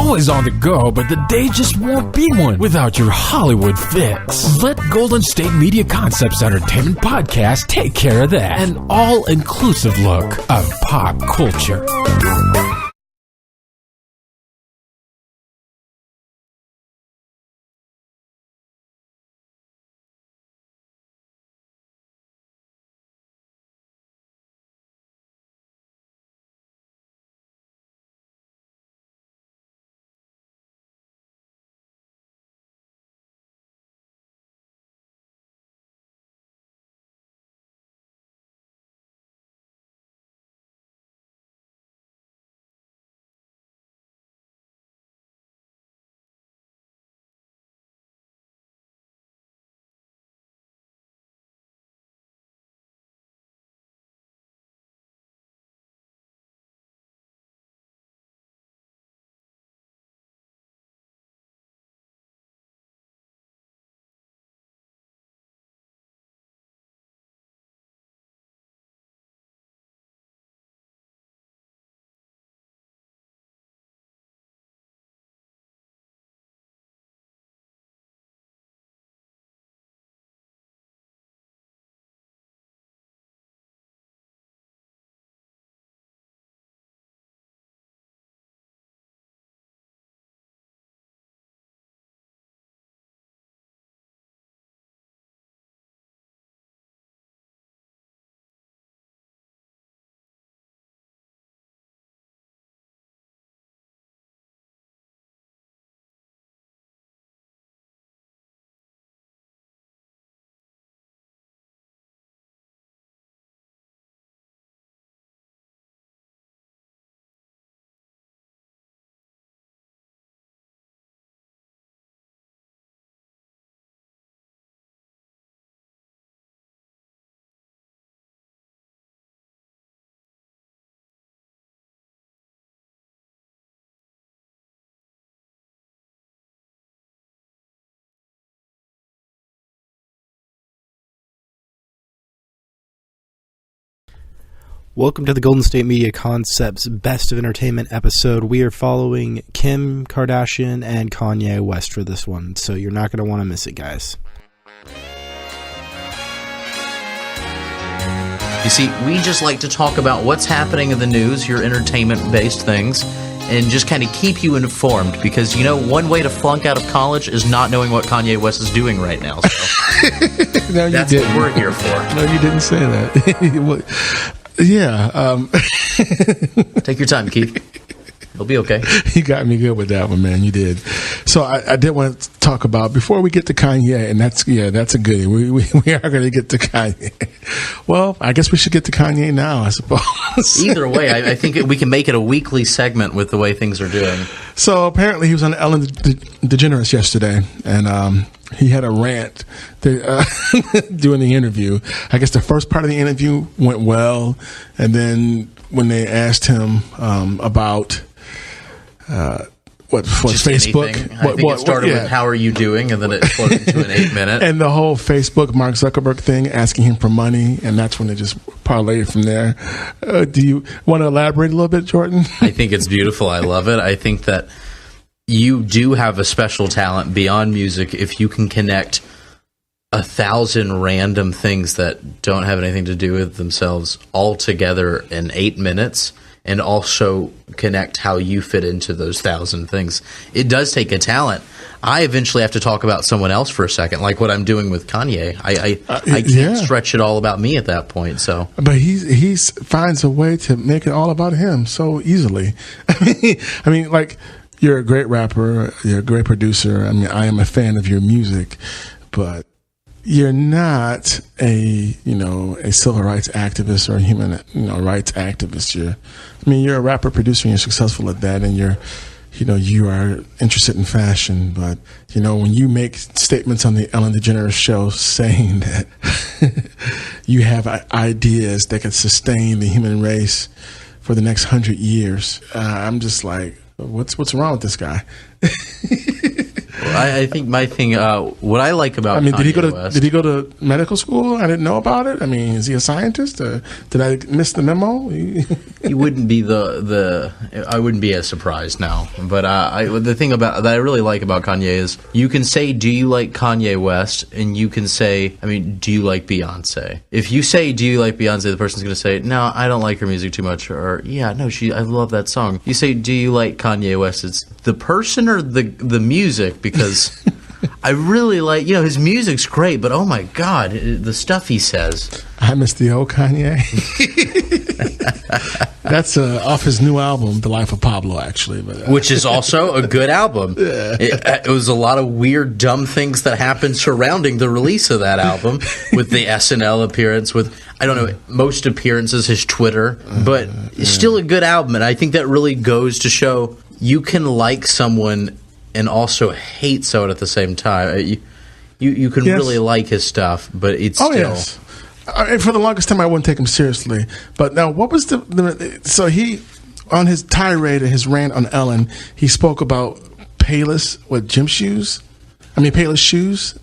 always on the go, but the day just won't be one without your Hollywood fix. Let Golden State Media Concepts Entertainment Podcast take care of that. An all-inclusive look of pop culture. Welcome to the Golden State Media Concepts Best of Entertainment episode. We are following Kim Kardashian and Kanye West for this one, so you're not going to want to miss it, guys. You see, we just like to talk about what's happening in the news, your entertainment-based things, and just kind of keep you informed, because, you know, one way to flunk out of college is not knowing what Kanye West is doing right now. So no, you that's didn't. What we're here for. No, you didn't say that. Yeah. Take your time, Keith. It'll be okay. You got me good with that one, man. You did. So I did want to talk about, before we get to Kanye, and that's a goodie. We are going to get to Kanye. Well, I guess we should get to Kanye now, I suppose. Either way, I think we can make it a weekly segment with the way things are doing. So apparently he was on Ellen DeGeneres yesterday, and he had a rant during the interview. I guess the first part of the interview went well, and then when they asked him about what Facebook, I think it started with "How are you doing?" and then it flowed into an 8-minute, and the whole Facebook Mark Zuckerberg thing, asking him for money, and that's when it just parlayed from there. Do you want to elaborate a little bit, Jordan? I think it's beautiful. I love it. I think that you do have a special talent beyond music if you can connect 1,000 random things that don't have anything to do with themselves all together in 8 minutes, and also connect how you fit into those 1,000 things. It does take a talent. I eventually have to talk about someone else for a second, like what I'm doing with Kanye. I can't stretch it all about me at that point. So, but he finds a way to make it all about him so easily. I mean, like, you're a great rapper, you're a great producer. I mean, I am a fan of your music, but you're not a civil rights activist or a human rights activist. You're a rapper, producer, and you're successful at that, and you are interested in fashion. But when you make statements on the Ellen DeGeneres show saying that you have ideas that could sustain the human race for the next 100 years, I'm just like, what's wrong with this guy? Well, I think my thing, what I like about Kanye West, did he go to medical school? I didn't know about it. I mean, is he a scientist? Did I miss the memo? You wouldn't be I wouldn't be as surprised now. But the thing that I really like about Kanye is you can say, do you like Kanye West? And you can say, I mean, do you like Beyonce? If you say, do you like Beyonce, the person's going to say, no, I don't like her music too much. Or, yeah, no, I love that song. You say, do you like Kanye West? It's the person or the music, because I really like, his music's great, but oh my God, the stuff he says. I miss the old Kanye. That's off his new album, The Life of Pablo, actually. But, which is also a good album. It was a lot of weird, dumb things that happened surrounding the release of that album, with the SNL appearance, with, I don't know, most appearances, his Twitter, but it's still a good album, and I think that really goes to show you can like someone and also hate someone at the same time. You can really like his stuff, but it's still... Yes. For the longest time, I wouldn't take him seriously. But now, what was so he, on his tirade, his rant on Ellen, he spoke about Payless, gym shoes? Payless shoes?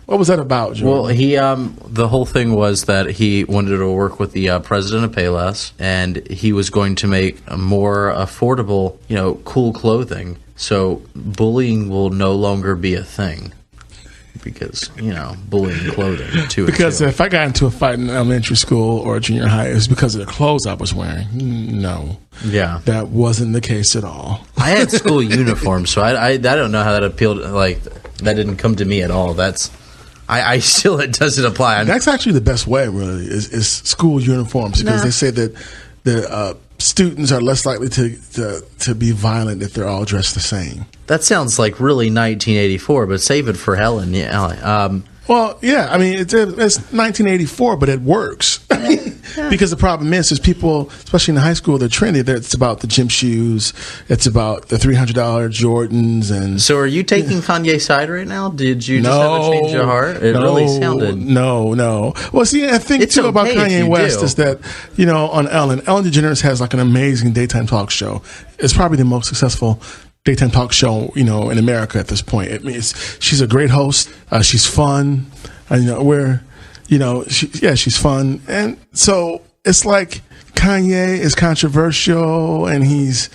What was that about, Jordan? Well, he the whole thing was that he wanted to work with the president of Payless, and he was going to make a more affordable, cool clothing. So bullying will no longer be a thing. Because, bullying clothing, too. Because if I got into a fight in elementary school or junior high, it was because of the clothes I was wearing. No. Yeah. That wasn't the case at all. I had school uniforms, so I don't know how that appealed. Like, that didn't come to me at all. I still, it doesn't apply. That's actually the best way, really, is school uniforms. Because they say that the students are less likely to be violent if they're all dressed the same. That sounds like really 1984, but save it for Helen. Yeah. Well, yeah. It's 1984, but it works. Because the problem is people, especially in high school, they're trendy. It's about the gym shoes. It's about the $300 Jordans. And so, are you taking Kanye's side right now? Did you just have a change of heart? It really sounded. No. Well, see, I think too about Kanye West is that on Ellen DeGeneres has like an amazing daytime talk show. It's probably the most successful daytime talk show in America at this point. She's a great host. She's fun. She's fun. And so it's like Kanye is controversial and he's,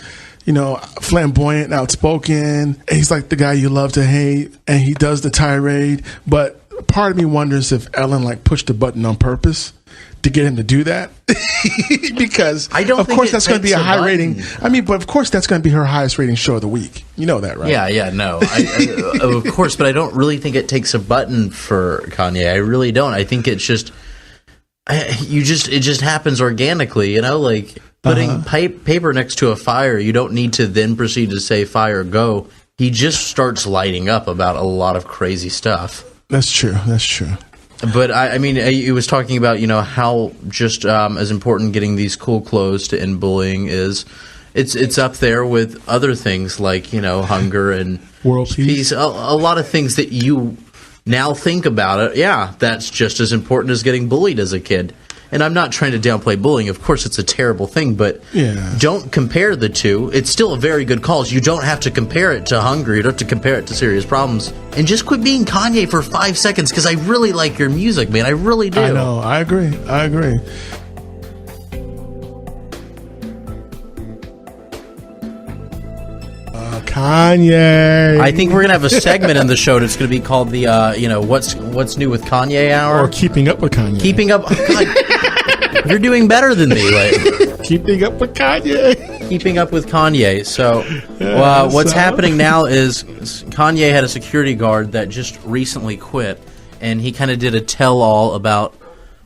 flamboyant and outspoken. And he's like the guy you love to hate, and he does the tirade. But part of me wonders if Ellen pushed the button on purpose to get him to do that. Because of course that's going to be a high rating. But of course that's going to be her highest rating show of the week. You know that, right? Yeah, no. Of course, but I don't really think it takes a button for Kanye. I really don't. I think it's just it just happens organically, like putting paper next to a fire. You don't need to then proceed to say fire go. He just starts lighting up about a lot of crazy stuff. That's true. But he was talking about how just as important getting these cool clothes to end bullying is. It's up there with other things like hunger and world peace. A lot of things that you now think about it. Yeah, that's just as important as getting bullied as a kid. And I'm not trying to downplay bullying. Of course, it's a terrible thing, but don't compare the two. It's still a very good cause. You don't have to compare it to hunger. You don't have to compare it to serious problems. And just quit being Kanye for 5 seconds, because I really like your music, man. I really do. I know. I agree. Kanye. I think we're gonna have a segment in the show that's gonna be called the what's new with Kanye hour, or keeping up with Kanye. Keeping up. God, you're doing better than me. Keeping up with Kanye. Keeping up with Kanye. So, what's happening now is Kanye had a security guard that just recently quit, and he kind of did a tell-all about.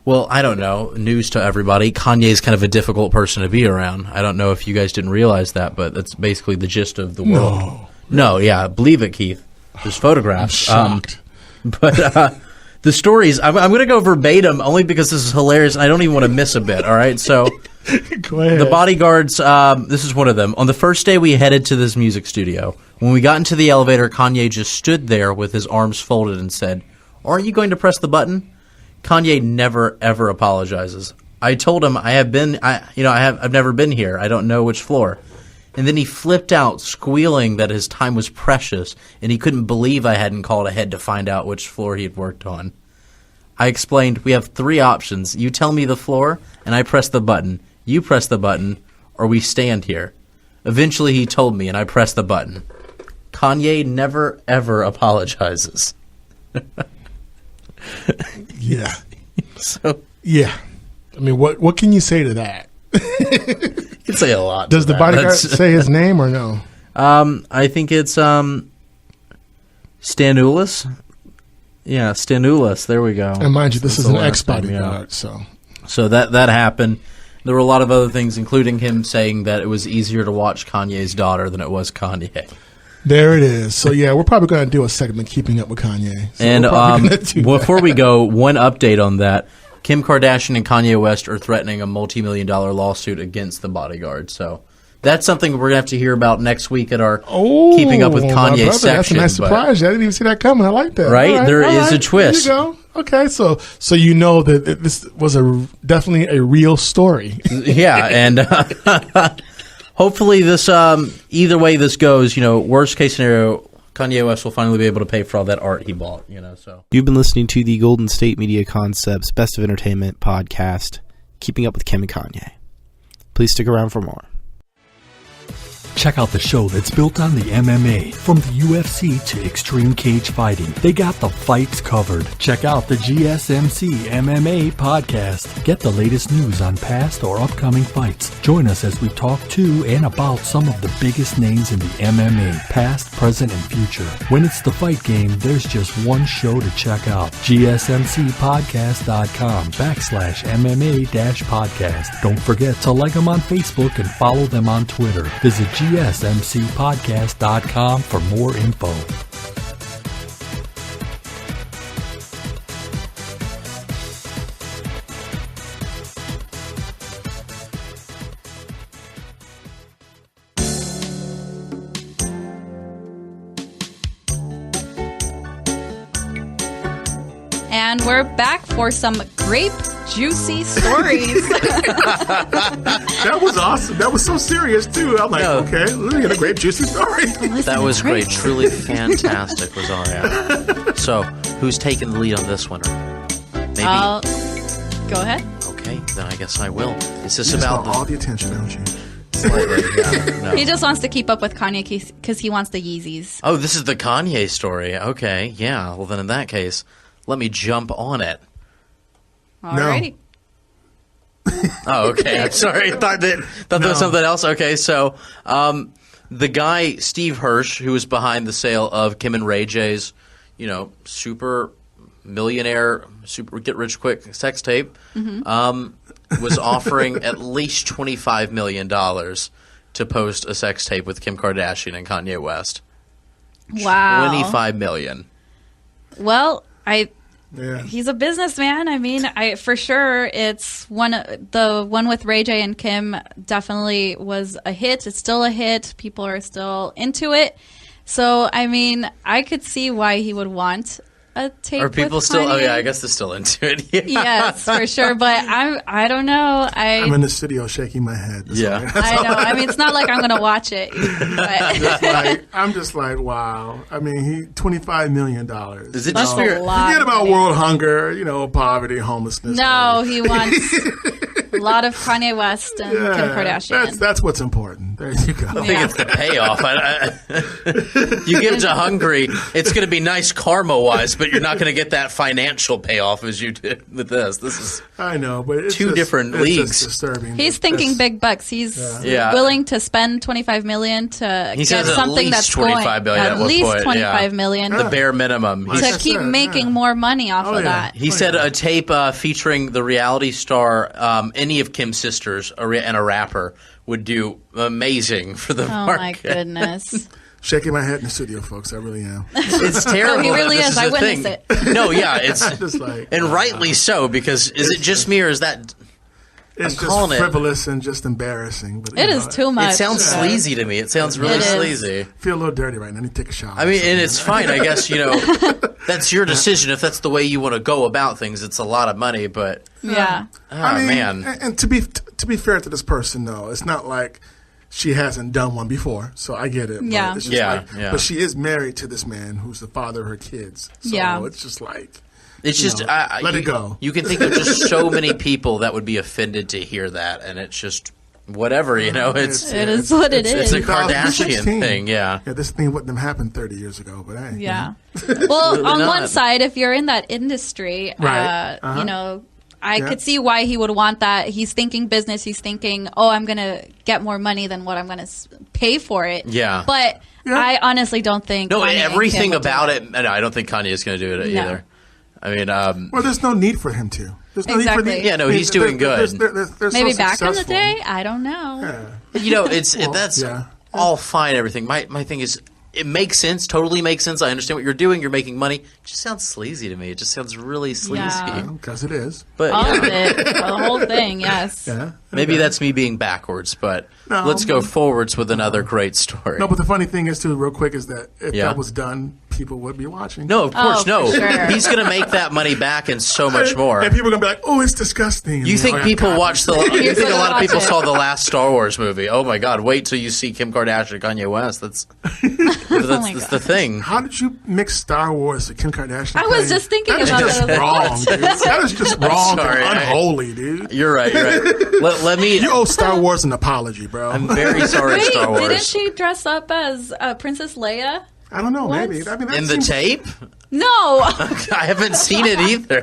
Well, I don't know. News to everybody. Kanye's kind of a difficult person to be around. I don't know if you guys didn't realize that, but that's basically the gist of the world. No, yeah. Believe it, Keith. There's photographs. I'm shocked. But the stories, I'm going to go verbatim only because this is hilarious, and I don't even want to miss a bit, all right? So go ahead. The bodyguards, this is one of them. On the first day we headed to this music studio, when we got into the elevator, Kanye just stood there with his arms folded and said, "Aren't you going to press the button?" Kanye never, ever apologizes. I told him I've never been here. I don't know which floor. And then he flipped out, squealing that his time was precious, and he couldn't believe I hadn't called ahead to find out which floor he had worked on. I explained, we have 3 options. You tell me the floor, and I press the button. You press the button, or we stand here. Eventually, he told me, and I pressed the button. Kanye never, ever apologizes. Yeah. So Yeah. I mean, what can you say to that? you can say a lot. Does to the that. bodyguard say his name or no? I think it's Stanulis. Yeah, Stanulis. There we go. And mind you, this That's is the an last name, ex-bodyguard, so. So that happened. There were a lot of other things, including him saying that it was easier to watch Kanye's daughter than it was Kanye. There it is. So, yeah, we're probably going to do a segment, Keeping Up with Kanye. So And before we go, one update on that. Kim Kardashian and Kanye West are threatening a multi-million-dollar lawsuit against the bodyguard. So that's something we're going to have to hear about next week at our Keeping Up with Kanye section. That's a nice surprise. I didn't even see that coming. I like that. Right? All right, There is a twist. There you go. Okay, so you know that this was definitely a real story. Yeah, and hopefully this, either way this goes, worst case scenario, Kanye West will finally be able to pay for all that art he bought, so. You've been listening to the Golden State Media Concepts Best of Entertainment podcast, Keeping Up with Kim and Kanye. Please stick around for more. Check out the show that's built on the MMA. From the UFC to extreme cage fighting, they got the fights covered. Check out the GSMC MMA podcast. Get the latest news on past or upcoming fights. Join us as we talk to and about some of the biggest names in the MMA, past, present, and future. When it's the fight game, there's just one show to check out. GSMCpodcast.com/MMA-podcast. Don't forget to like them on Facebook and follow them on Twitter. Visit GSMCpodcast.com for more info. And we're back for some grape juicy stories. That was awesome. That was so serious, too. I'm like, okay, let me get a grape juicy story. That was great. Truly fantastic, Rosario. So, who's taking the lead on this one? Maybe. Go ahead. Okay, then I guess I will. Is this You just about want all the attention, don't you? Slightly, yeah, no. He just wants to keep up with Kanye because he wants the Yeezys. Oh, this is the Kanye story. Okay, yeah. Well, then in that case, let me jump on it. Alrighty. Oh, okay. I'm sorry. I thought there was something else. Okay, so the guy, Steve Hirsch, who was behind the sale of Kim and Ray J's, super millionaire, super get-rich-quick sex tape, was offering at least $25 million to post a sex tape with Kim Kardashian and Kanye West. Wow. $25 million. Well, Yeah. he's a businessman. I mean, for sure, it's the one with Ray J and Kim definitely was a hit. It's still a hit. People are still into it. So, I mean, I could see why he would want a tape. Are people with still? Kanye. Oh yeah, I guess they're still into it. Yeah. Yes, for sure. But I don't know. I'm in the studio shaking my head. That's Yeah. all right. I know. I mean, it's not like I'm going to watch it. But I'm just like, wow. I mean, $25 million. Is it That's just a weird? lot. Forget of about money. world hunger, poverty, homelessness. No, he wants a lot of Kanye West and Kim Kardashian. That's what's important. There you go. I think it's the payoff. You give to Hungry, it's going to be nice karma-wise, but you're not going to get that financial payoff as you did with this. This is I know, but it's two different it's leagues. Just disturbing. He's thinking big bucks. He's Yeah. willing to spend $25 million to He get says at something least that's $25 million at at one least point, $25 yeah. million the bare minimum. Like to I keep said, making yeah. more money off Oh, of yeah. that. He said a tape featuring the reality star, any of Kim's sisters, and a rapper would do amazing for the Oh market. my goodness! shaking my head in the studio, folks. I really am. It's terrible. he really that is. this I a witnessed thing. it. No, yeah, it's Just like, and rightly so, because is it just me or is that? it's I'm calling just it. frivolous and just embarrassing. But It is too much. It sounds sleazy to me. It sounds really It is. sleazy. I feel a little dirty right now. I need to take a shower. I mean, and it's fine. I guess that's your decision. If that's the way you want to go about things, it's a lot of money. But Yeah. I mean, man, And to be fair to this person, though, it's not like she hasn't done one before. So I get it. but Yeah. it's just Yeah, like, yeah. But she is married to this man who's the father of her kids. So Yeah. it's just like, It's just let it go. You can think of just so many people that would be offended to hear that, and it's just whatever, it is what it is. It's a Kardashian thing, yeah. Yeah, this thing wouldn't have happened 30 years ago, but hey. Yeah. Well, on one side, if you're in that industry, Right. you know, I could see why he would want that. He's thinking business. He's thinking, oh, I'm going to get more money than what I'm going to pay for it. Yeah. But I honestly don't think. No, Kanye everything and Kim about it. No, I don't think Kanye is going to do it either. I mean, well, there's no need for him to. There's no Exactly. need for Yeah, no, he's doing good. They're Maybe so back in the successful. day, I don't know. Yeah. you know, that's yeah. all fine. Everything. My thing is, it makes sense. Totally makes sense. I understand what you're doing. You're making money. It just sounds sleazy to me. It just sounds really sleazy. Yeah. Because it is. But All of it, the whole thing, yes. Yeah. maybe that's me being backwards. But No. let's go forwards with another great story. No, but the funny thing is, too, real quick, is that if Yeah. that was done, people would be watching. No, of course, for no. sure. He's going to make that money back and so much more. And people are going to be like, oh, it's disgusting. You think people watch the? You think a lot of watch people it. saw the last Star Wars movie? Oh my God! Wait till you see Kim Kardashian and Kanye West. That's that's the thing. How did you mix Star Wars with Kim Kardashian? I was just thinking that is about just that. wrong, dude. That is just wrong sorry, and unholy, dude. You're right. You're right. Let me. You owe Star Wars an apology, bro. I'm very sorry, Wait, Star Wars. didn't she dress up as Princess Leia? I don't know, What? maybe. I mean, that In the seems- tape? No. I haven't seen it either.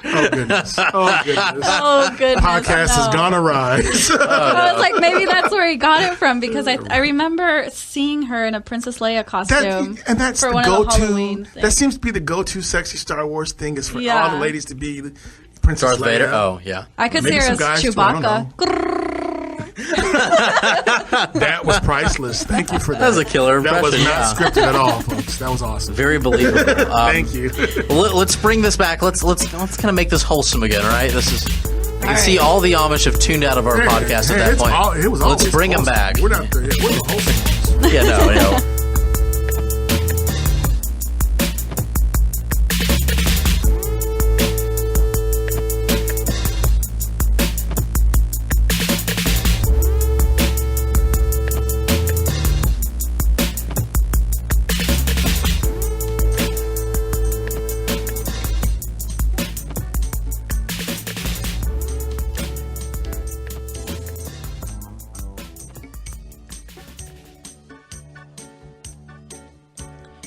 Oh, goodness. Oh, goodness. Oh, goodness. Podcast has no. gone awry. I was like, maybe that's where he got it from because I remember seeing her in a Princess Leia costume. That's for the one of the go-to. Halloween things. That seems to be the go-to sexy Star Wars thing is for Yeah. all the ladies to be Princess Darth Leia. Vader? Oh, yeah. I could Maybe see her some as guys too, I don't Chewbacca. That was priceless. Thank you for that. That was a killer That was impression, not scripted at all, folks. That was awesome. Very believable. Thank you. Let's bring this back. Let's kind of make this wholesome again, all right? This is. You can see all the Amish have tuned out of our podcast at that it's point. it was Let's always bring them awesome. back. We're not there yet. We're the wholesome. Yeah, no.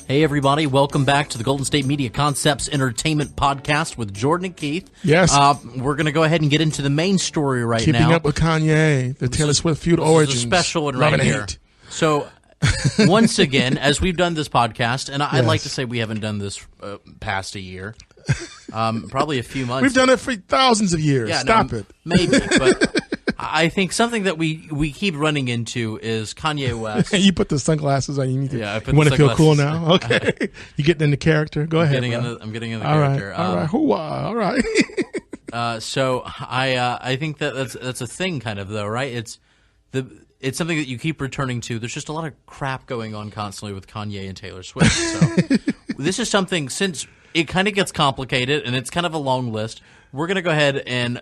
Hey, everybody. Welcome back to the Golden State Media Concepts Entertainment Podcast with Jordan and Keith. Yes. We're going to go ahead and get into the main story right Keeping now. up with Kanye, the Taylor Swift feud origins. This is a special one Love right and here. hate. So, once again, as we've done this podcast, and I'd Yes. like to say we haven't done this past a year, probably a few months. We've done it for thousands of years. Yeah, Stop no, it. Maybe, but I think something that we keep running into is Kanye West. You put the sunglasses on. You need to. Yeah, I put you want the to feel cool sunglasses. now? Okay. You getting into character? Go ahead. Bro. I'm getting in the All right. character. All right. Hoo-wah. All right. So I think that's a thing, kind of, though, right? It's something that you keep returning to. There's just a lot of crap going on constantly with Kanye and Taylor Swift. So this is something, since it kind of gets complicated and it's kind of a long list, we're going to go ahead and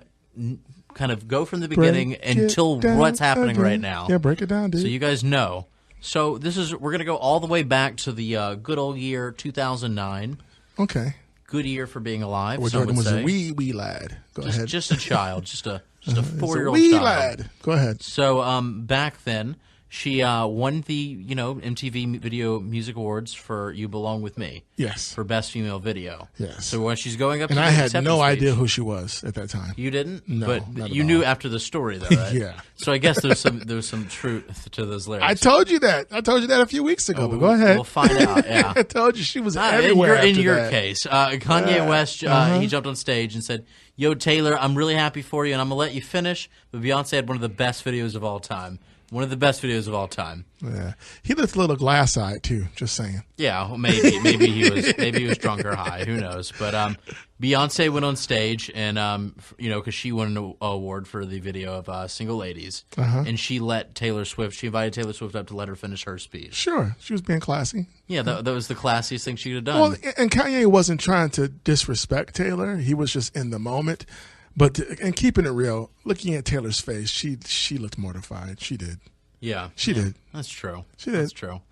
kind of go from the beginning until what's happening right now. Yeah, break it down, dude. So you guys know. So we're going to go all the way back to the good old year 2009. Okay. Good year for being alive. Where some Jordan would was say. a wee lad. Go ahead. Just a child, just a It's a 4-year-old wee child. lad. Go ahead. So back then, she won the MTV Video Music Awards for "You Belong with Me." Yes. For Best Female Video. Yes. So when she's going up, And to I the had acceptance no speech, idea who she was at that time. You didn't. No, but not at you all. knew after the story, though, right? Yeah. So I guess there's some truth to those lyrics. I told you that. I told you that a few weeks ago. But go ahead. We'll find out. Yeah. I told you she was Ah, everywhere. in after your that. case, Kanye West, he jumped on stage and said, "Yo, Taylor, I'm really happy for you, and I'm gonna let you finish." But Beyonce had one of the best videos of all time. One of the best videos of all time. Yeah. He looked a little glass-eyed too. Just saying. Yeah, well, maybe he was drunk or high. Who knows? But Beyonce went on stage and because she won an award for the video of "Single Ladies," and she invited Taylor Swift up to let her finish her speech. Sure, she was being classy. Yeah, that was the classiest thing she could have done. Well, and Kanye wasn't trying to disrespect Taylor. He was just in the moment. But and keeping it real, looking at Taylor's face, she looked mortified. She did. Yeah, She did. That's true. She did. That's true.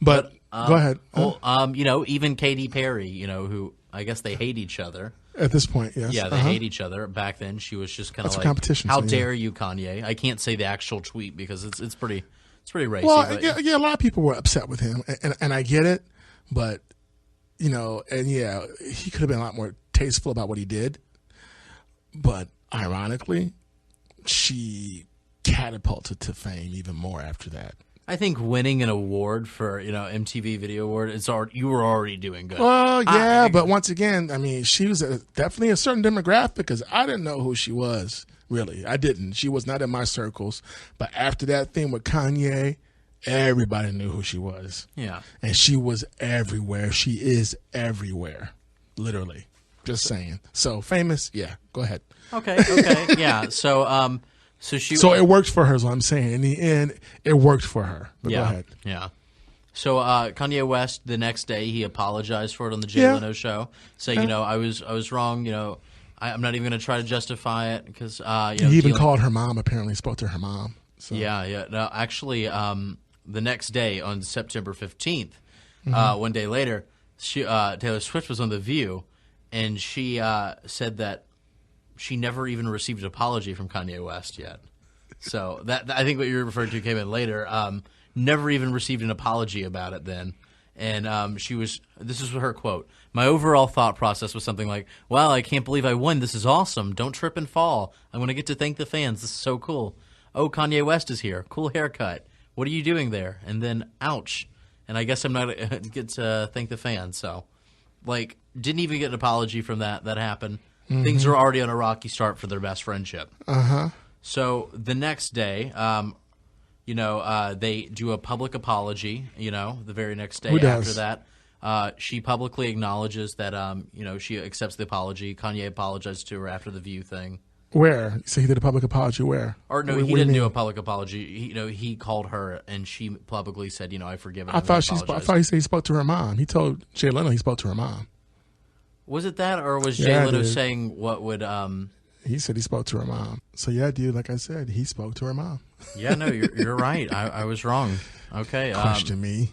But go ahead. Well, even Katy Perry, who I guess they hate each other. At this point, yes. Yeah, they hate each other. Back then, she was just kind of like, competition, "How so, dare you, Kanye?" I can't say the actual tweet because it's pretty racy. Well, but, yeah, a lot of people were upset with him, and I get it, but he could have been a lot more tasteful about what he did. But ironically, she catapulted to fame even more after that. I think winning an award for MTV Video Award, you were already doing good. Well, yeah, but once again, I mean, she was definitely a certain demographic because I didn't know who she was. Really, I didn't. She was not in my circles. But after that thing with Kanye, everybody knew who she was. Yeah, and she was everywhere. She is everywhere, literally. Just saying. So famous, yeah. Go ahead. Okay, yeah. So it worked for her, is what I'm saying. In the end, it worked for her. But go ahead. Yeah. So Kanye West, the next day, he apologized for it on the Jay Leno show. Saying, I was wrong. I'm not even going to try to justify it because he even called her mom. Apparently, spoke to her mom. So. Yeah. No, actually, the next day on September 15th, one day later, Taylor Swift was on The View, and she said that she never even received an apology from Kanye West yet. So that I think what you're referring to came in later. Never even received an apology about it then. And this is her quote. "My overall thought process was something like, wow, I can't believe I won. This is awesome. Don't trip and fall. I'm going to get to thank the fans. This is so cool. Oh, Kanye West is here. Cool haircut. What are you doing there?" And then, ouch. And I guess I'm not going to get to thank the fans. So, didn't even get an apology from that. That happened. Mm-hmm. Things are already on a rocky start for their best friendship. So the next day, they do a public apology, the very next day after that. She publicly acknowledges that, she accepts the apology. Kanye apologized to her after the View thing. Where? So he did a public apology where? Or no, he didn't do a public apology. He called her and she publicly said, I forgive her. I thought he said he spoke to her mom. He told Jay Leno he spoke to her mom. Was it that, or was Jay Leno saying what would... He said he spoke to her mom. So yeah, dude, like I said, he spoke to her mom. Yeah, no, you're right. I was wrong. Okay. Question me.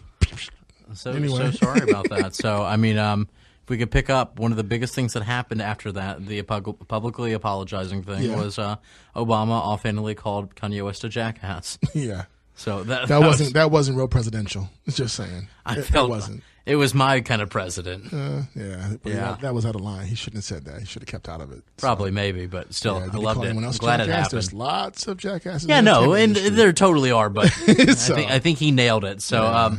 So sorry about that. So, I mean, if we could pick up one of the biggest things that happened after that, the publicly apologizing thing was Obama offhandedly called Kanye West a jackass. Yeah. So that wasn't real presidential. Just saying. It wasn't. It was my kind of president. That was out of line. He shouldn't have said that. He should have kept out of it. Probably, maybe, but still, I loved it. I'm glad it happened. There's lots of jackasses. Yeah, no, and there totally are, but I think he nailed it. So,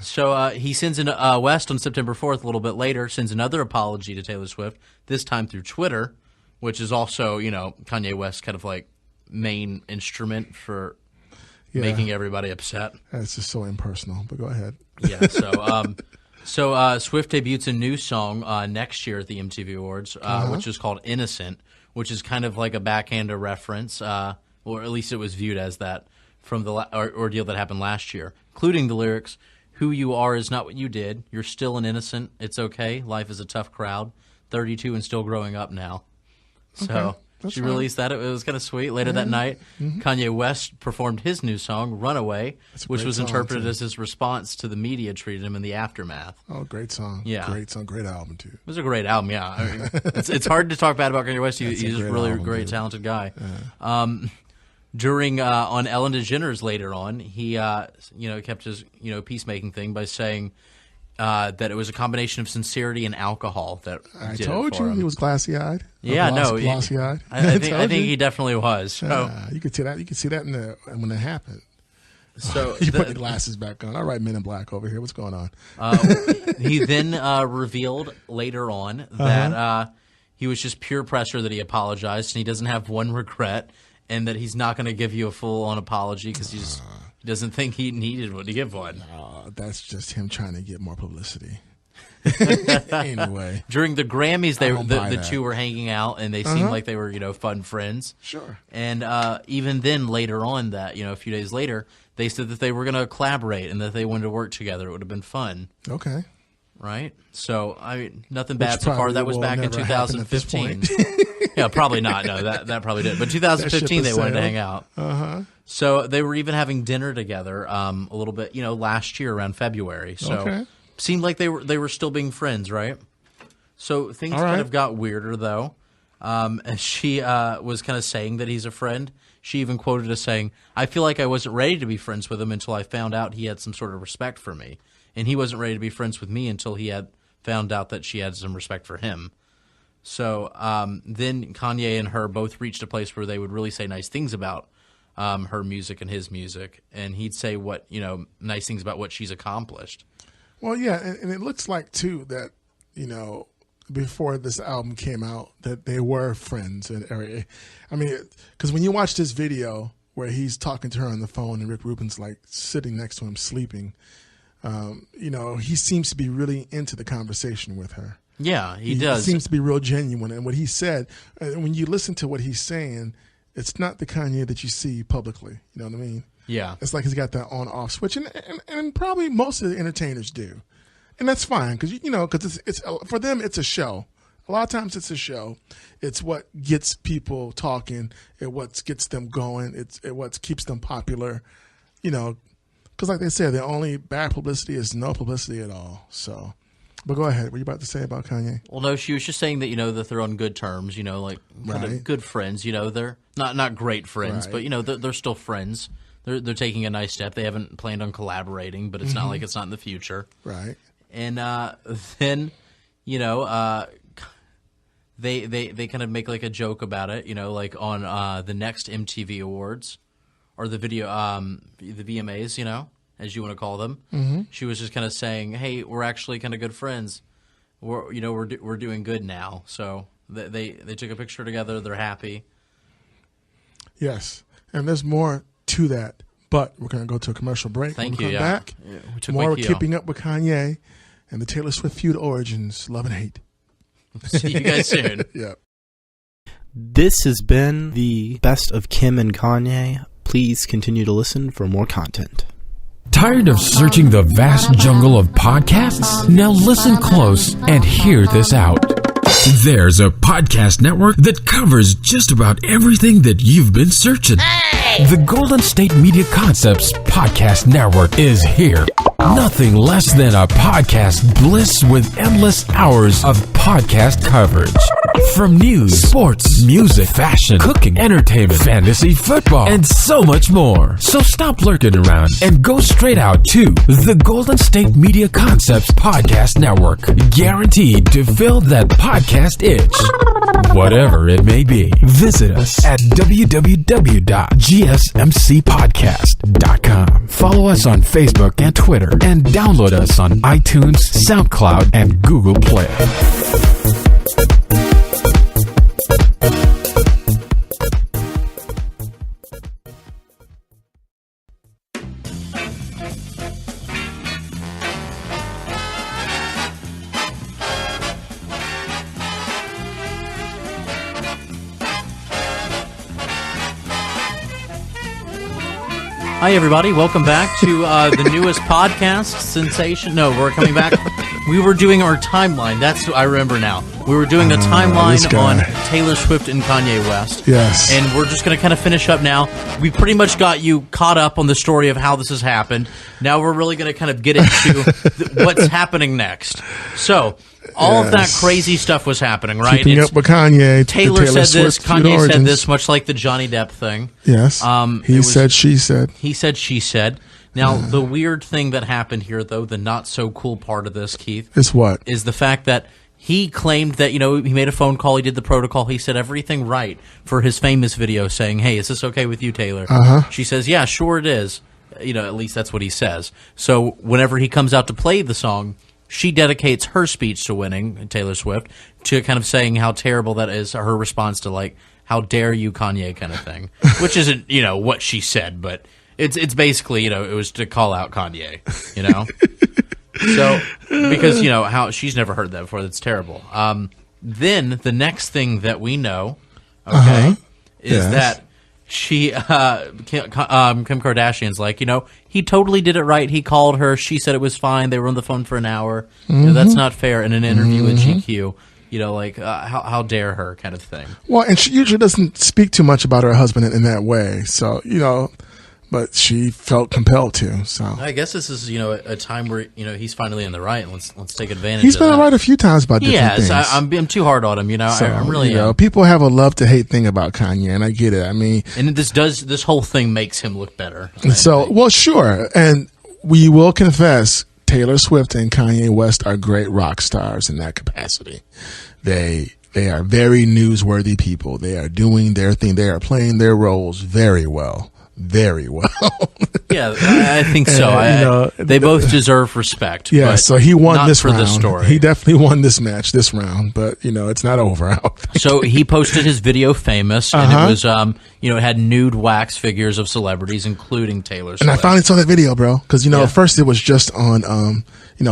So he sends West on September 4th, a little bit later, sends another apology to Taylor Swift. This time through Twitter, which is also Kanye West's kind of main instrument for making everybody upset. That's just so impersonal. But go ahead. Yeah. So, Swift debuts a new song next year at the MTV Awards, which is called "Innocent," which is kind of like a backhanded reference, or at least it was viewed as that from the ordeal that happened last year, including the lyrics, "Who you are is not what you did. You're still an innocent. It's okay. Life is a tough crowd. 32 and still growing up now." So. She released that. It was kind of sweet. Later that night, Kanye West performed his new song, "Runaway," which was interpreted as his response to the media treated him in the aftermath. Oh, great song. Yeah. Great song. Great album, too. It was a great album, yeah. I mean, it's hard to talk bad about Kanye West. He's a really great, talented guy. Yeah. On Ellen DeGeneres later on, he kept his peacemaking thing by saying that it was a combination of sincerity and alcohol that I told you he was glassy-eyed. Yeah, glossy-eyed. I think he definitely was. So. You could see that. You could see that when it happened. So you put the glasses back on. All right, Men in Black over here. What's going on? He then revealed later on that he was just pure pressure that he apologized and he doesn't have one regret, and that he's not going to give you a full-on apology because he doesn't think he needed one to give one. That's just him trying to get more publicity. Anyway, during the Grammys, the two were hanging out, and they seemed like they were fun friends. Sure. And even then, later on, that a few days later, they said that they were going to collaborate and that they wanted to work together. It would have been fun. Okay. Right. So nothing bad so far. That was back in 2015. Yeah, probably not. No, that probably did. But 2015, they wanted to hang out. So they were even having dinner together a little bit, last year around February. So seemed like they were still being friends, right? So things All right. kind of got weirder, though. And she was kind of saying that he's a friend. She even quoted us saying, "I feel like I wasn't ready to be friends with him until I found out he had some sort of respect for me. And he wasn't ready to be friends with me until he had found out that she had some respect for him." So then Kanye and her both reached a place where they would really say nice things about her music and his music. And he'd say nice things about what she's accomplished. Well, yeah, and it looks like, too, that, before this album came out, that they were friends. I mean, because when you watch this video where he's talking to her on the phone and Rick Rubin's, like, sitting next to him sleeping, he seems to be really into the conversation with her. Yeah, he does. He seems to be real genuine. And what he said, when you listen to what he's saying, it's not the Kanye that you see publicly. You know what I mean? Yeah. It's like he's got that on-off switch. And probably most of the entertainers do. And that's fine because, it's for them, it's a show. A lot of times it's a show. It's what gets people talking. It's what gets them going. It's what keeps them popular. Because like they said, the only bad publicity is no publicity at all. So, but go ahead. What are you about to say about Kanye? Well, no, she was just saying that, that they're on good terms, like kind of good friends. They're not great friends, Right. but, they're still friends. They're taking a nice step. They haven't planned on collaborating, but it's not like it's not in the future. Right. And then, they kind of make like a joke about it, like on the next MTV Awards or the video, the VMAs, as you want to call them. Mm-hmm. She was just kind of saying, "Hey, we're actually kind of good friends. We're doing good now." So they took a picture together. They're happy. Yes, and there's more to that, but we're going to go to a commercial break. Thank when you. we come back, Yeah, we took more my key Keeping Up with Kanye and the Taylor Swift feud origins, love and hate. See you guys soon. Yeah. This has been the best of Kim and Kanye. Please continue to listen for more content. Tired of searching the vast jungle of podcasts? Now listen close and hear this out. There's a podcast network that covers just about everything that you've been searching. The Golden State Media Concepts Podcast Network is here. Nothing less than a podcast bliss with endless hours of podcast coverage. From news, sports, music, fashion, cooking, entertainment, fantasy, football, and so much more. So stop lurking around and go straight out to the Golden State Media Concepts Podcast Network. Guaranteed to fill that podcast itch. Whatever it may be. Visit us at www.gsmcpodcast.com. Follow us on Facebook and Twitter, and download us on iTunes, SoundCloud, and Google Play. Hi, everybody. Welcome back to the newest podcast sensation. No, we're coming back. We were doing our timeline. That's what I remember now. We were doing the timeline on Taylor Swift and Kanye West. Yes. And we're just going to kind of finish up now. We pretty much got you caught up on the story of how this has happened. Now we're really going to kind of get into what's happening next. So, all of that crazy stuff was happening, right? Keeping Up with Kanye. Taylor said this, Swift feud Kanye said origins. this, much like the Johnny Depp thing. Yes. He said, she said. He said, she said. Now, the weird thing that happened here, though, the not so cool part of this, Keith, Is what? is the fact that he claimed that, he made a phone call, he did the protocol, he said everything right for his famous video saying, "Hey, is this okay with you, Taylor?" She says, "Yeah, sure it is." At least that's what he says. So whenever he comes out to play the song, she dedicates her speech to winning, Taylor Swift, to kind of saying how terrible that is, her response to, like, "How dare you, Kanye," kind of thing. Which isn't, what she said, but it's basically, it was to call out Kanye, So, because, how she's never heard that before, that's terrible. Then the next thing that we know, is that she, Kim Kardashian's like, he totally did it right. He called her. She said it was fine. They were on the phone for an hour. That's not fair. In an interview with GQ, how dare her kind of thing. Well, and she usually doesn't speak too much about her husband in that way. So, but she felt compelled to. So I guess this is a time where he's finally in the right. And let's take advantage. He's of been that. right a few times about different Yes, things. I'm too hard on him. So, I'm really people have a love to hate thing about Kanye, and I get it. I mean, and this whole thing makes him look better. so well, sure, and we will confess, Taylor Swift and Kanye West are great rock stars in that capacity. They are very newsworthy people. They are doing their thing. They are playing their roles very well. Very well. Yeah, I think so. They both deserve respect. Yeah, but so he won not this for round. this story. He definitely won this match, this round, but it's not over. So he posted his video Famous, and it was it had nude wax figures of celebrities, including Taylor Swift. And I finally saw that video, bro, because at first it was just on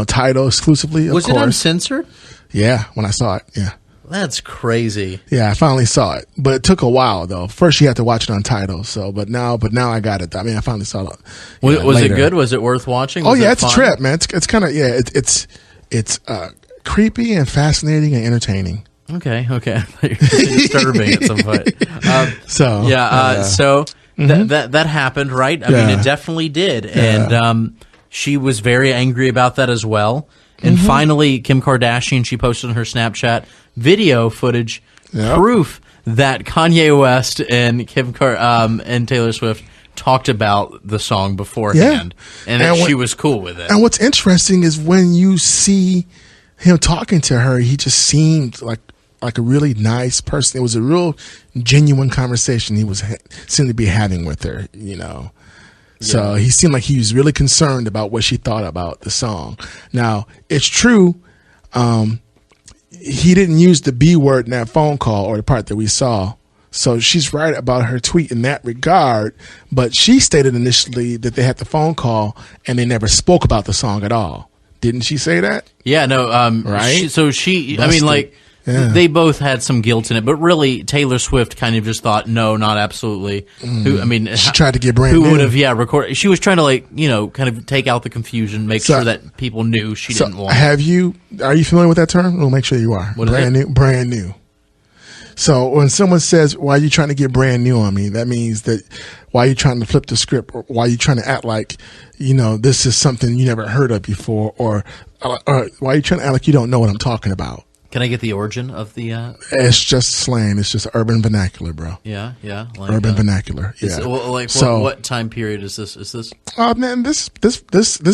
Tidal exclusively. Of was course. it uncensored? Yeah, when I saw it, yeah. That's crazy. Yeah, I finally saw it, but it took a while though. First, you had to watch it on Tidal. So, but now I got it. I mean, I finally saw it. Was later. it good? Was it worth watching? Oh Was yeah, it it's fun? a trip, man. It's kind of it's creepy and fascinating and entertaining. Okay. Disturbing at some point. That happened, right? I mean, it definitely did, and she was very angry about that as well. And finally, Kim Kardashian, she posted on her Snapchat video footage, proof that Kanye West and and Taylor Swift talked about the song beforehand, and that she was cool with it. And what's interesting is when you see him talking to her, he just seemed like a really nice person. It was a real genuine conversation he seemed to be having with her, So he seemed like he was really concerned about what she thought about the song. Now, it's true, he didn't use the B word in that phone call or the part that we saw. So she's right about her tweet in that regard, but she stated initially that they had the phone call and they never spoke about the song at all. Didn't she say that? Yeah, no, right? They both had some guilt in it, but really Taylor Swift kind of just thought, no, not absolutely. She tried to get brand new. Who would have, recorded? She was trying to kind of take out the confusion, make sure that people knew she didn't want it. Are you familiar with that term? We'll make sure you are. What is it? Brand new. So when someone says, why are you trying to get brand new on me? That means that why are you trying to flip the script, or why are you trying to act like, this is something you never heard of before, or why are you trying to act like you don't know what I'm talking about? Can I get the origin of the? It's just slang. It's just urban vernacular, bro. Yeah. Like, urban vernacular. Yeah. What time period is this? Oh man, this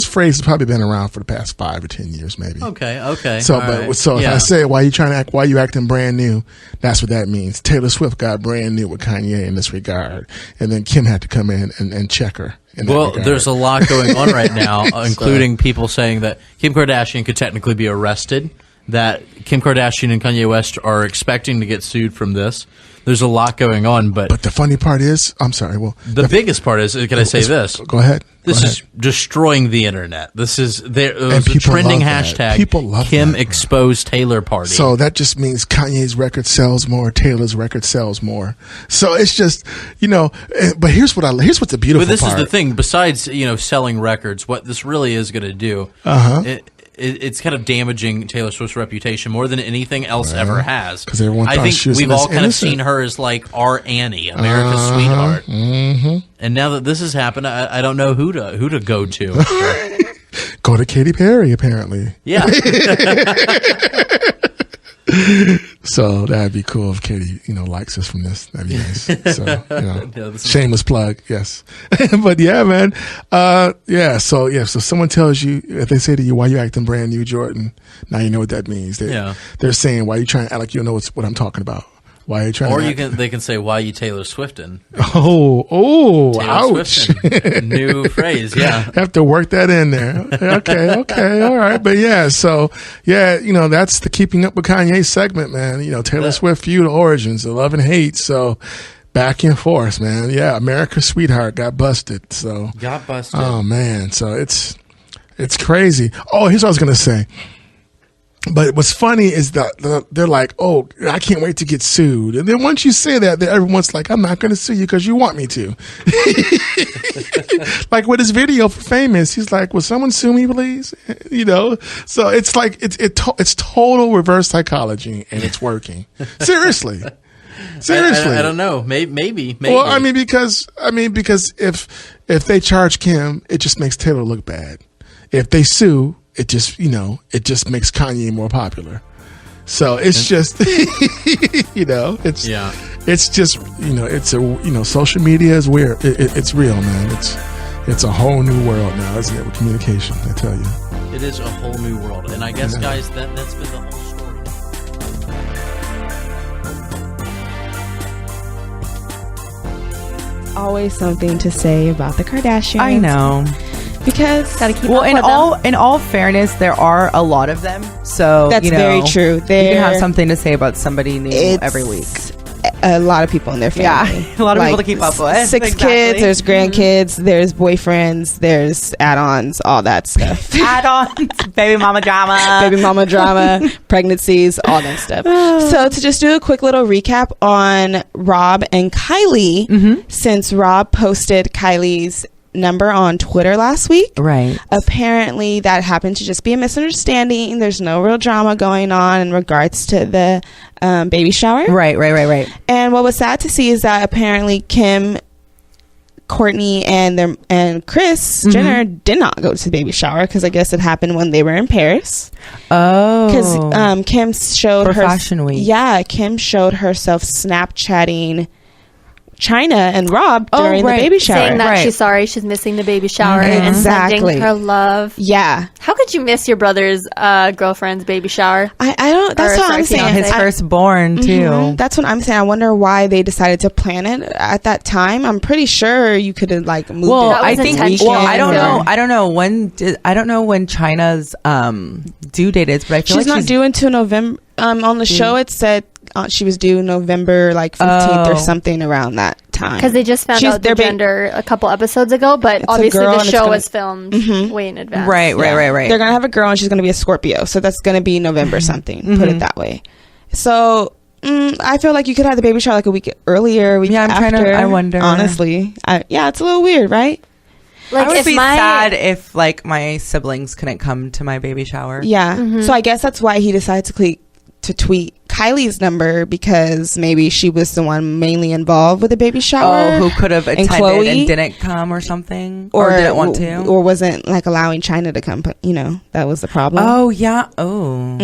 phrase has probably been around for the past 5 or 10 years, maybe. Okay. So, if I say why you acting brand new, that's what that means. Taylor Swift got brand new with Kanye in this regard, and then Kim had to come in and check her. Well, there's a lot going on right now, including people saying that Kim Kardashian could technically be arrested, that Kim Kardashian and Kanye West are expecting to get sued from this. There's a lot going on, but the funny part is, I'm sorry. Well, the biggest part is, can I say this? Go ahead. This is destroying the internet. This is there was a people trending love that. hashtag. People love Kim that, exposed Taylor party. So that just means Kanye's record sells more, Taylor's record sells more. So it's just, but here's what's the beautiful part. But this is the thing. Besides, selling records, what this really is going to do. It's kind of damaging Taylor Swift's reputation more than anything else ever has. Because everyone thought she was we've all kind of innocent. seen her as like our Annie, America's sweetheart. Mm-hmm. And now that this has happened, I don't know who to go to. Go to Katy Perry, apparently. Yeah. So that'd be cool if Katy, likes us from this. That'd be nice. So, shameless plug, yes. But yeah, man. So someone tells you, if they say to you, why you acting brand new, Jordan? Now you know what that means. They're saying, why you trying to act like you don't know what I'm talking about? Why are you trying? Or they can say, why you Taylor Swiftin'? Oh, Taylor ouch! Swiftin'. New phrase, yeah. Have to work that in there. Okay, all right, but that's the Keeping Up with Kanye segment, man. Taylor Swift feud origins, the love and hate. So back and forth, man. Yeah, America's sweetheart got busted. So Oh man, so it's crazy. Oh, here's what I was gonna say. But what's funny is that they're like, oh, I can't wait to get sued. And then once you say that, then everyone's like, I'm not going to sue you because you want me to. Like with his video for Famous, he's like, will someone sue me, please? So it's like, it's total reverse psychology, and it's working. Seriously. I don't know. Maybe. Well, because if they charge Kim, it just makes Taylor look bad. If they sue, it just makes Kanye more popular. So it's just, it's just, social media is weird. It's real, man. It's a whole new world now, isn't it, with communication, I tell you. It is a whole new world. And I guess, guys, that's been the whole story. Always something to say about the Kardashians. I know. Because gotta keep up with in all fairness, there are a lot of them. So that's very true. You can have something to say about somebody new every week. A lot of people in their family. Yeah, a lot of people to keep up with. 6 kids, there's grandkids, there's boyfriends, there's add-ons, all that stuff. Add-ons, baby mama drama, pregnancies, all that stuff. So to just do a quick little recap on Rob and Kylie, since Rob posted Kylie's number on Twitter last week. Right. Apparently that happened to just be a misunderstanding. There's no real drama going on in regards to the baby shower. Right. And what was sad to see is that apparently Kim, Courtney, and Kris Jenner did not go to the baby shower because I guess it happened when they were in Paris. Oh. Because Kim showed for Fashion Week. Yeah, Kim showed herself Snapchatting China and Rob during the baby shower, saying that she's sorry she's missing the baby shower and sending her love. Yeah. How could you miss your brother's girlfriend's baby shower? I don't. That's what I'm saying. His firstborn too. That's what I'm saying. I wonder why they decided to plan it at that time. I'm pretty sure you could have moved it. I think. I don't know. I don't know when China's due date is, but I feel she's like not due until November. On the show, it said she was due November 15th or something around that time. Because they just found out their gender a couple episodes ago, but obviously the show was filmed way in advance. Right. They're gonna have a girl and she's gonna be a Scorpio, so that's gonna be November something. Put it that way. So I feel like you could have the baby shower like a week earlier, after. I wonder. Honestly, it's a little weird, right? Like, I would be sad if like my siblings couldn't come to my baby shower. Yeah. So I guess that's why he decided to tweet Kylie's number, because maybe she was the one mainly involved with the baby shower. Who could have attended and didn't come or something, or didn't want to, or wasn't like allowing China to come. That was the problem. Oh yeah. Oh.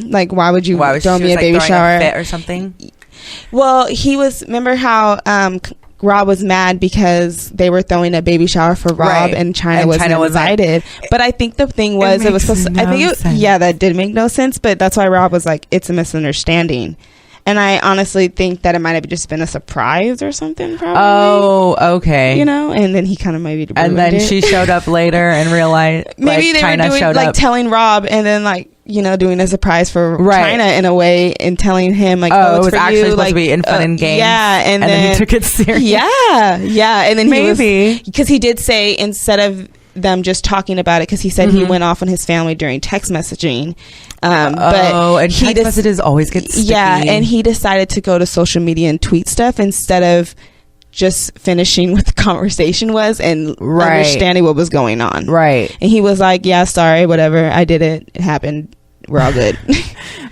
Like, why would you throw me a baby shower a fit or something? Well, remember how Rob was mad because they were throwing a baby shower for Rob and China wasn't invited. But I think the thing was it was supposed to, that did make no sense, but that's why Rob was like, it's a misunderstanding. And I honestly think that it might have just been a surprise or something, probably. Oh, okay. And then he kind of maybe and then she showed up later and realized maybe they China were doing, showed up telling Rob and then doing a surprise for China in a way, and telling him it's it was for actually you, supposed to be in fun and games. Yeah, and then he took it serious. Yeah, and then maybe because he did say, instead of them just talking about it, because he said he went off on his family during text messaging. But text messages always get sticky. Yeah, and he decided to go to social media and tweet stuff instead of just finishing what the conversation was and understanding what was going on. Right. And he was like, yeah, sorry, whatever, I did it happened, we're all good.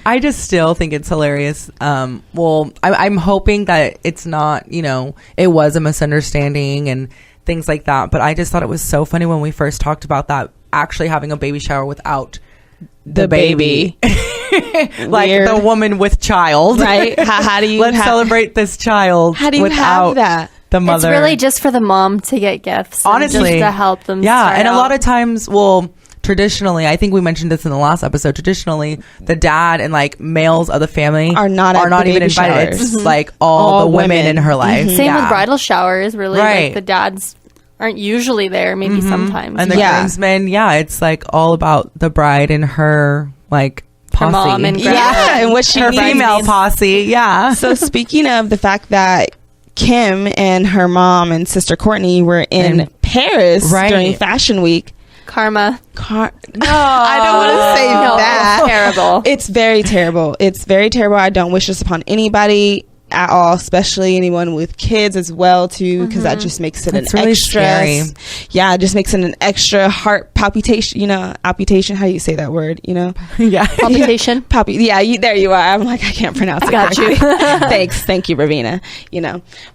I just still think it's hilarious. I'm hoping that it's not, it was a misunderstanding and things like that, but I just thought it was so funny when we first talked about that, actually having a baby shower without the baby. Like Weird. the woman with child, right? How do you let's celebrate this child? How do you without have that? The mother. It's really just for the mom to get gifts, honestly, just to help them. And a lot of times, traditionally, I think we mentioned this in the last episode, traditionally the dad and males of the family are not even invited. Showers. It's like all the women in her life. Same with bridal showers, really. Like the dads aren't usually there, maybe sometimes. And the groomsmen, it's all about the bride and her posse. Her mom and grandma. And what she her female posse. So speaking of the fact that Kim and her mom and sister Courtney were in Paris during Fashion Week. Karma. I don't want to say that. It's terrible. It's very terrible. It's very terrible. I don't wish this upon anybody. at all, especially anyone with kids as well too, because that just makes it It's an really extra scary. Yeah, it just makes it an extra heart palpitation, palpitation, how do you say that word, Yeah. Palpitation. There you are. I'm like, I can't pronounce it. Got you. Thank you, Ravina.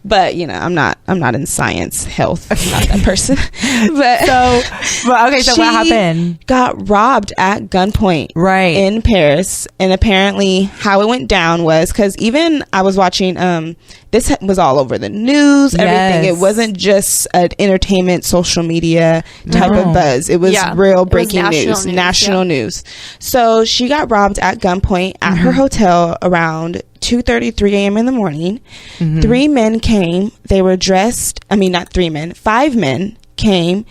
But I'm not in science, health. I'm not that person. So what happened? Got robbed at gunpoint, Right. in Paris, and apparently how it went down was because even I was watching. This was all over the news. Everything. It wasn't just an entertainment, social media type of buzz. It was real breaking news, national news. So she got robbed at gunpoint at her hotel around 2:33 a.m. in the morning. 3 men came. They were dressed. I mean, not 3 men. 5 men came,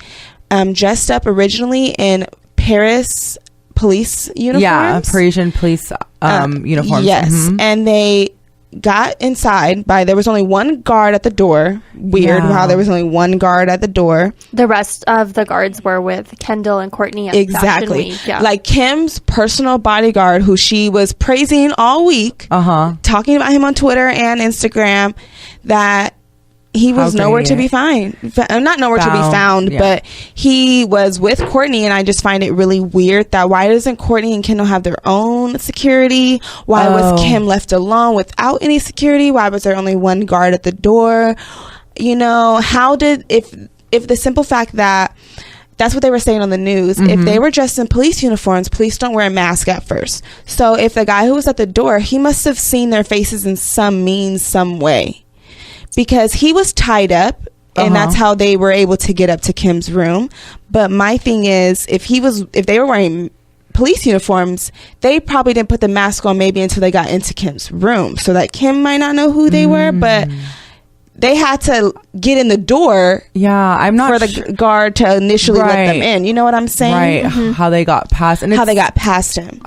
dressed up originally in Paris police uniforms. Yeah, Parisian police uniforms. Yes, and they got inside there was only one guard at the door. Weird how there was only one guard at the door. The rest of the guards were with Kendall and Courtney at Exactly. Fashion Week. Yeah. Like Kim's personal bodyguard, who she was praising all week, talking about him on Twitter and Instagram, that he was nowhere to be found. Not nowhere to be found, but he was with Courtney, and I just find it really weird that why doesn't Courtney and Kendall have their own security? Why was Kim left alone without any security? Why was there only one guard at the door? How did, if the simple fact that that's what they were saying on the news. If they were dressed in police uniforms, police don't wear a mask at first. So if the guy who was at the door, he must have seen their faces in some way. Because he was tied up, and that's how they were able to get up to Kim's room. But my thing is, if they were wearing police uniforms, they probably didn't put the mask on maybe until they got into Kim's room, so that Kim might not know who they were. But they had to get in the door. Yeah, I'm not for the guard to initially let them in. You know what I'm saying? Right. How they got past, and how they got past him.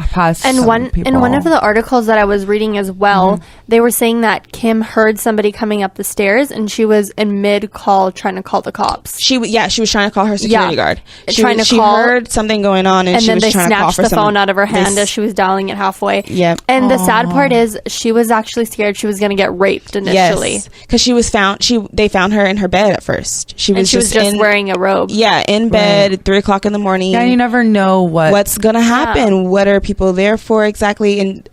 And one of the articles that I was reading as well, they were saying that Kim heard somebody coming up the stairs, and she was in mid call trying to call the cops. She was trying to call her security guard. She call, heard something going on, and she then was they trying to call for snatched the phone someone. out of her hand as she was dialing it halfway. Yep. And the sad part is she was actually scared she was going to get raped initially. Yes, because she was found. They found her in her bed at first. She was just wearing a robe. Yeah, in bed at 3:00 in the morning. Yeah, you never know what's gonna happen. Yeah. What are people there for exactly? And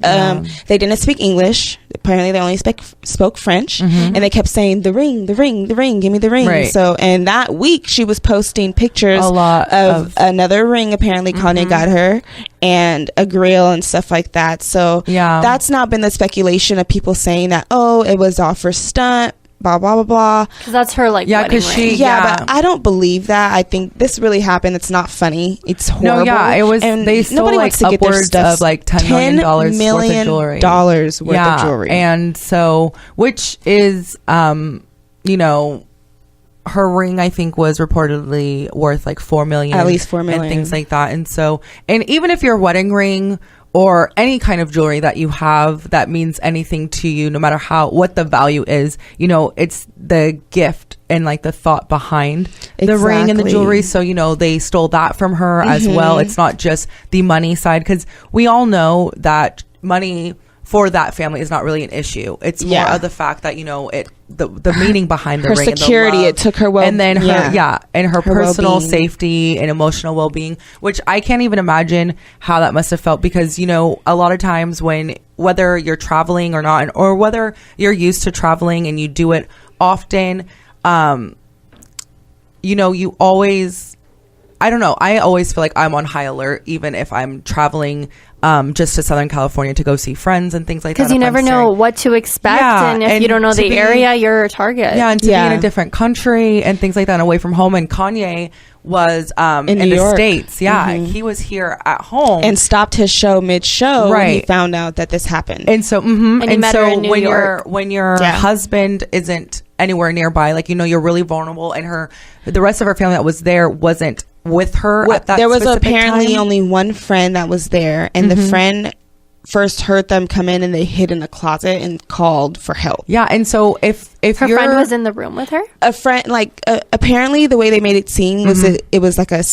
they didn't speak English. Apparently, they only spoke French, and they kept saying the ring, give me the ring. Right. So, and that week she was posting pictures of another ring. Apparently, Kanye got her, and a grill and stuff like that. So, that's not been the speculation of people saying that it was all for stunt. Blah blah blah blah. Because that's her because but I don't believe that. I think this really happened. It's not funny. It's horrible. No, yeah, it was. And they stole like upwards of like $10 million worth of jewelry. And so, which is, her ring I think was reportedly worth like $4 million, at least $4 million, and things like that. And so, and even if your wedding ring or any kind of jewelry that you have that means anything to you, no matter what the value is, it's the gift and like the thought behind the ring and the jewelry. So, they stole that from her as well. It's not just the money side, because we all know that money for that family is not really an issue. It's more of the fact that, the meaning behind the her ring, security, and it took her and then her personal safety and emotional well-being, which I can't even imagine how that must have felt, because a lot of times whether you're traveling or not, or whether you're used to traveling and you do it often, you always, I don't know, I always feel like I'm on high alert even if I'm traveling just to Southern California to go see friends and things like that. Because you never know what to expect, and if you don't know the area, you're a target. Yeah, and to be in a different country and things like that, and away from home. And Kanye was in the States. Yeah, he was here at home and stopped his show mid-show when he found out that this happened. And so, and he met her in New York. when your husband isn't anywhere nearby, like you're really vulnerable, and the rest of her family that was there wasn't with her at that. There was apparently time. Only one friend that was there, and the friend first heard them come in, and they hid in a closet and called for help. Yeah, and so if her friend was in the room with her, a friend, apparently the way they made it seem was it was like a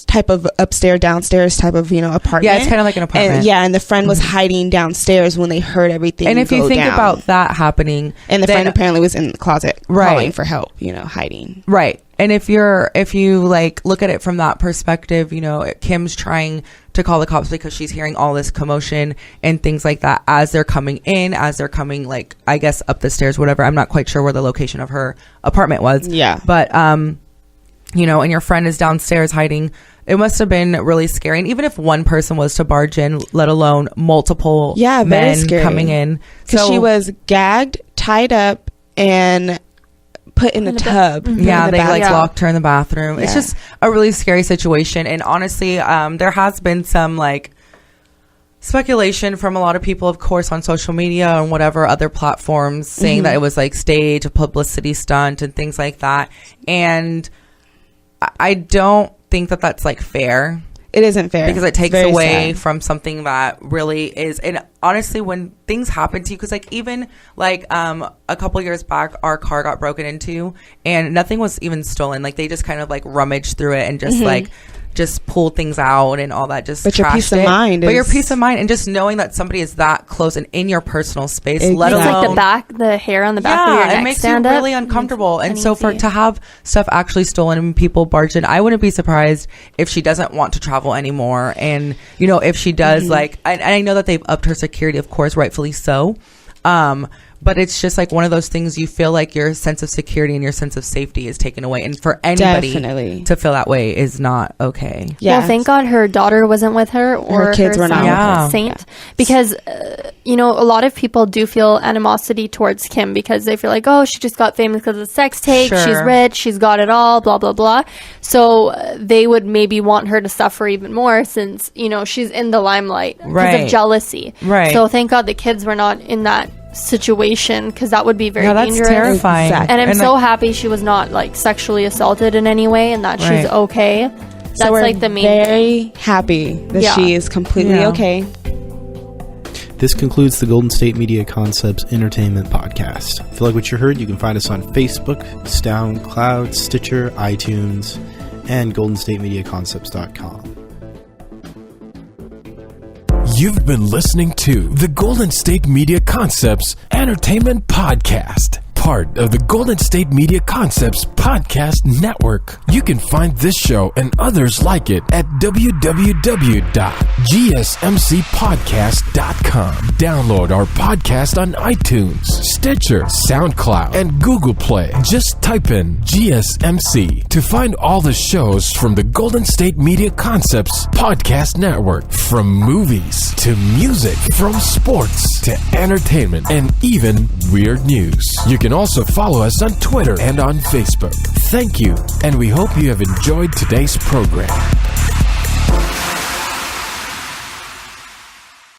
type of upstairs, downstairs type of, apartment. Yeah, it's kind of like an apartment. And the friend was hiding downstairs when they heard everything. And if you think about that happening, and the friend apparently was in the closet calling for help, hiding. Right. And if you like look at it from that perspective, Kim's trying to call the cops because she's hearing all this commotion and things like that as they're coming like, I guess up the stairs, whatever. I'm not quite sure where the location of her apartment was. Yeah. But, and your friend is downstairs hiding. It must have been really scary. And even if one person was to barge in, let alone multiple men coming in. Because she was gagged, tied up, and put in the tub. Yeah, they locked her in the bathroom. Yeah. It's just a really scary situation. And honestly, there has been some speculation from a lot of people, of course, on social media and whatever other platforms saying that it was stage, a publicity stunt and things like that. And I don't think that that's fair. It isn't fair because it takes away from something that really is. And honestly, when things happen to you, because even a couple years back, our car got broken into and nothing was even stolen. They just kind of rummaged through it and just just pulled things out and all that. Just but your peace of mind, but your peace of mind, and just knowing that somebody is that close and in your personal space, let alone the hair on the back of your neck, it makes you really uncomfortable. And so to have stuff actually stolen and people barge in, I wouldn't be surprised if she doesn't want to travel anymore. And if she does, I know that they've upped her security, of course, rightfully so. But it's just one of those things you feel like your sense of security and your sense of safety is taken away. And for anybody to feel that way is not okay. Yeah. Well, thank God her daughter wasn't with her or her kids were not with her Saint. Because, a lot of people do feel animosity towards Kim because they feel like, oh, she just got famous because of the sex tape. Sure. She's rich. She's got it all, blah, blah, blah. So they would maybe want her to suffer even more since, she's in the limelight because of jealousy. Right. So thank God the kids were not in that situation because that would be very dangerous. That's terrifying. Exactly. And I'm so happy she was not sexually assaulted in any way and that she's okay. That's so we're the main very happy that she is completely okay. This concludes the Golden State Media Concepts Entertainment Podcast. If you like what you heard, you can find us on Facebook, SoundCloud, Stitcher, iTunes, and GoldenStateMediaConcepts.com. You've been listening to the Golden State Media Concepts Entertainment Podcast, part of the Golden State Media Concepts Podcast Network. You can find this show and others like it at www.gsmcpodcast.com. Download our podcast on iTunes, Stitcher, SoundCloud, and Google Play. Just type in GSMC to find all the shows from the Golden State Media Concepts Podcast Network. From movies to music, from sports to entertainment, and even weird news. You can also follow us on Twitter and on Facebook. Thank you, and we hope you have enjoyed today's program.